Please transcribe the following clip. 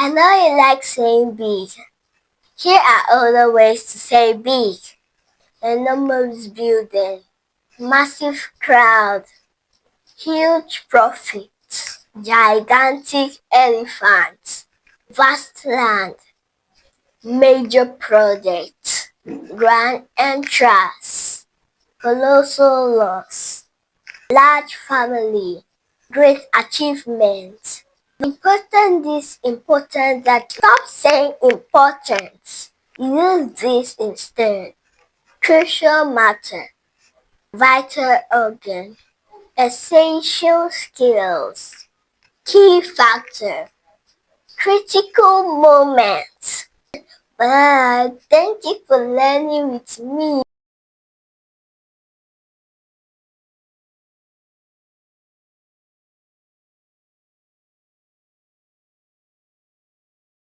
I know you like saying big. Here are other ways to say big. Enormous building, massive crowd, huge profit, gigantic elephant, vast land, major project, grand entrance, colossal loss, large family, great achievement. Important is important that stop saying important. Use this instead. Crucial matter, vital organ, essential skills, key factor, critical moments. Bye. Thank you for learning with me.